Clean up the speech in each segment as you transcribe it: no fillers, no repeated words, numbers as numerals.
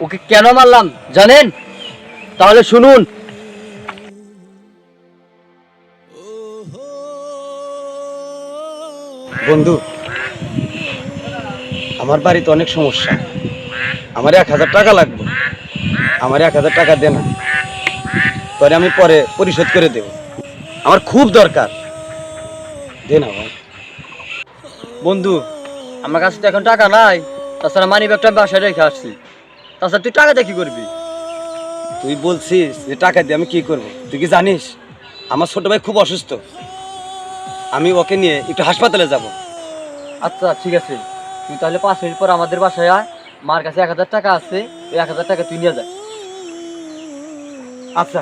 ওকে কেন মারলাম জানেন? তাহলে শুনুন। বন্ধু, আমার বাড়িতে অনেক সমস্যা। আমার 1000 টাকা লাগবে। আমার 1000 টাকা দে না, তোরে আমি পরে পরিশোধ করে দেব। আমার খুব দরকার, দে না ভাই। বন্ধু, আমার কাছে তো এখন টাকা নাই, তাছাড়া মানি ব্যাগটা বাসায় রেখে আসছি। তাছাড়া তুই টাকা দিয়ে কি করবি? তুই বলছিস যে টাকা দিয়ে আমি কি করব? তুই কি জানিস আমার ছোট ভাই খুব অসুস্থ? আমি ওকে নিয়ে একটু হাসপাতালে যাব। আচ্ছা ঠিক আছে, তুই তাহলে 5 মিনিট পর আমাদের বাসায় আয়। মার কাছে 1000 টাকা আছে, ওই 1000 টাকা তুই নিয়ে যা। আচ্ছা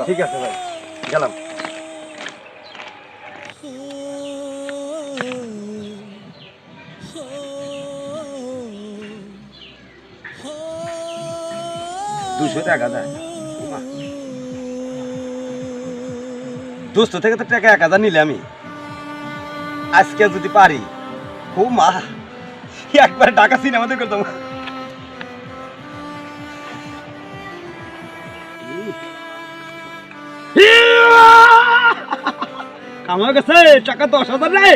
ঠিক আছে ভাই, গেলাম। দুশো টাকা দেয় দোস্ত থেকে তো টাকা 1000 নিলে আমি আজকে যদি পারি, ও মা, একবার টাকা সিনেমা দেখে করতাম। আমার কাছে টাকা 10,000 রে।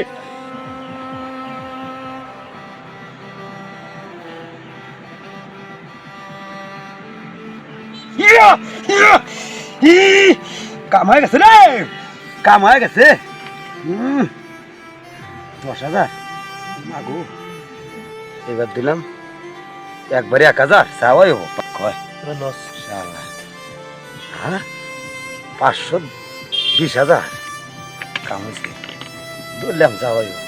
কাম হয়ে গেছে রে, কাম হয়ে গেছে। 10,000 মাগো, এবার দিলাম একবারে 1000 চাওয়াই হোক কয়। হ্যাঁ, 520,000 কাম হয়েছে, ধরলাম যাওয়াই হোক।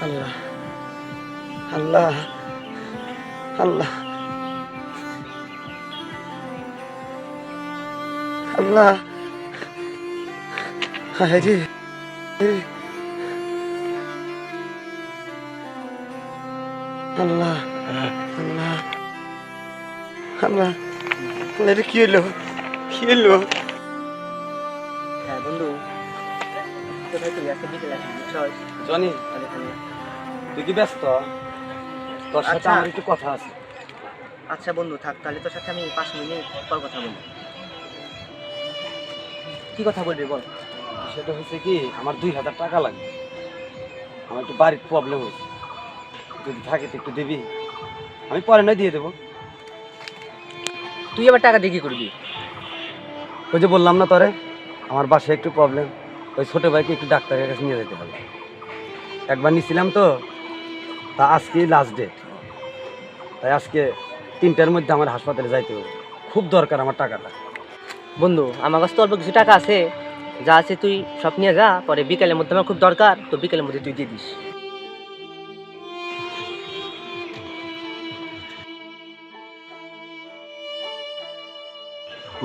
আল্লাহ আল্লাহ আল্লাহ আল্লাহ, হায় রে, আল্লাহ আল্লাহ আল্লাহ, এটা কি হলো, কি হলো? হ্যাঁ বন্ধু, জনি, তুই কি ব্যস্ত? তোর সাথে আমার একটু কথা আছে। আচ্ছা বন্ধু থাক, তাহলে তোর সাথে আমি 5 মিনিট পর কথা বলবো। কি কথা বলবি বল। সেটা হচ্ছে কি, আমার 2000 টাকা লাগবে। আমার একটু বাড়ির প্রবলেম হয়েছে, যদি থাকে তো একটু দিবি, আমি পরে নয় দিয়ে দেবো। তুই আবার টাকা দিয়ে কি করবি? ওই যে বললাম না তোরে, আমার বাসায় একটু প্রবলেম, ওই ছোটো ভাইকে একটু ডাক্তারের কাছে নিয়ে যেতে হবে। একবার নিয়েছিলাম তো, তা আজকে লাস্ট ডেট, তাই আজকে 3টার মধ্যে আমার হাসপাতালে যাইতে হবে। খুব দরকার আমার টাকাটা। বন্ধু, আমার কাছে তো অল্প কিছু টাকা আছে, যা আছে তুই সব নিয়ে যা, পরে বিকেলের মধ্যে আমার খুব দরকার, তো বিকেলের মধ্যে তুই দিয়ে দিস।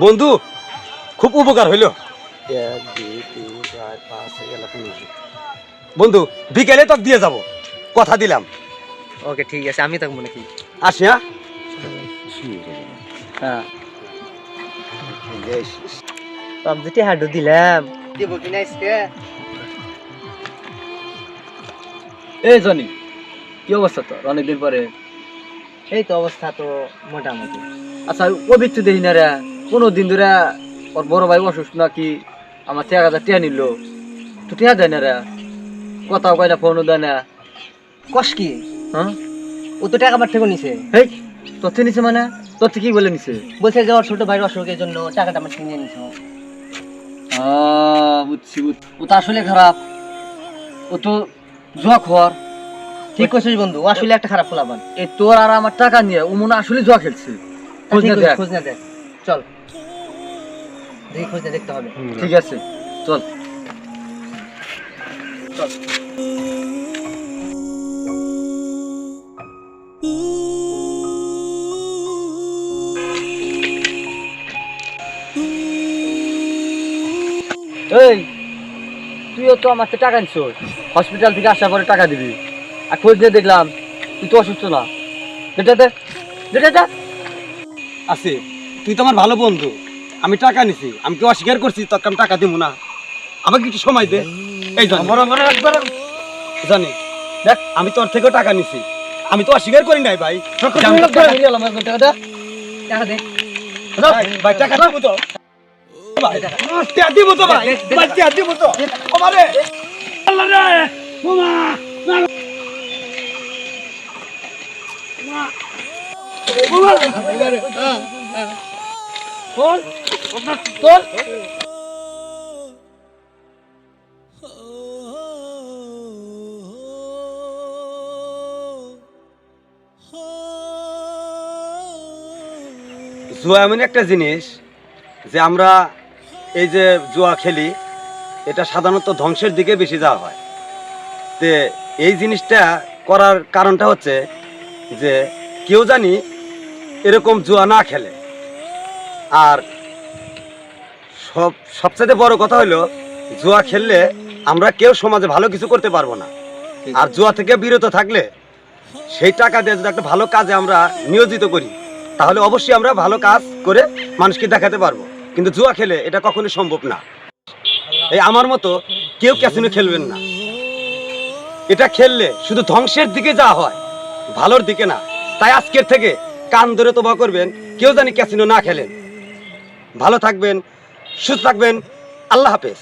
বন্ধু, খুব উপকার হইল। 1 2 3 4 5 6 7 বন্ধু, বিকেলে তো দিয়ে যাব, কথা দিলাম। ওকে ঠিক আছে, আমি থাকবো নাকি? আসি। হ্যাঁ, হ্যাঁ, সব যেটি হাডু দিলাম, দিব কিনা আজকে? এই জনি, কি অবস্থা তোর অনেকদিন পরে? এই তো অবস্থা তো মোটামুটি। আচ্ছা ও বিচ্ছু দেখি না রে, 15 দিন ধরে ওর বড় ভাই অসুস্থ নাকি, আমার 1000 টাকা নিল, তো টাকা দেয় না রে, কথাও কয় না, ফোনও দেয় না। কস কি? হ্যাঁ, ও তো টাকা আমার থেকে নিছে। হেই, তোর থেকে নিছে মানে? তোর থেকে কি বলে নিছে? বলছে যে ওর ছোট ভাইয়ের অসুখের জন্য টাকাটা আমার থেকে নিয়ে নিছে। বুঝছি বুঝছি, ও তো আসলে খারাপ, ও তো জুয়া খোর। ঠিক কইছিস বন্ধু, ও আসলে একটা খারাপ পোলাপান। এই তোর আর আমার টাকা নিয়ে ও মনে আসলে জুয়া খেলছে। খোঁজ না দেখ, খোঁজ না দেখ, চল দেখি, খোঁজ না দেখতে হবে। ঠিক আছে চল চল। এই তুইও তো আমার থেকে টাকা নিছিস, হসপিটাল থেকে আসার পরে টাকা দিবি, আর খোঁজ নিয়ে দেখলাম তুই তো অসুস্থ না। যেটা দে, যেটা দে। আছে তুই তো আমার ভালো বন্ধু, আমি টাকা নিছি, আমি কি অস্বীকার করছি তোকে আমি টাকা দিব না? আমাকে কিছু সময় দে। এই জানি দেখ, আমি তোর থেকেও টাকা নিছি, আমি তো অস্বীকার করি নাই ভাই। ভাই টাকা দিব তো, ভাই টাকা দিব তো, ভাই ভাই টাকা দিব তো। আমারে আল্লাহ রে ওমা জুয়া এমন একটা জিনিস যে আমরা এই যে জুয়া খেলি, এটা সাধারণত ধ্বংসের দিকে বেশি যাওয়া হয়। তে এই জিনিসটা করার কারণটা হচ্ছে যে কেউ জানি এরকম জুয়া না খেলে। আর সবচেয়ে বড় কথা হলো, জুয়া খেললে আমরা কেউ সমাজে ভালো কিছু করতে পারবো না। আর জুয়া থেকে বিরত থাকলে সেই টাকা দিয়ে যদি একটা ভালো কাজে আমরা নিয়োজিত করি, তাহলে অবশ্যই আমরা ভালো কাজ করে মানুষকে দেখাতে পারবো। কিন্তু জুয়া খেলে এটা কখনোই সম্ভব না। এই আমার মতো কেউ ক্যাসিনো খেলবেন না। এটা খেললে শুধু ধ্বংসের দিকে যাওয়া হয়, ভালোর দিকে না। তাই আজকের থেকে কান ধরে তওবা করবেন, কেউ জানি ক্যাসিনো না খেলেন। ভালো থাকবেন, সুস্থ থাকবেন। আল্লাহ হাফেজ।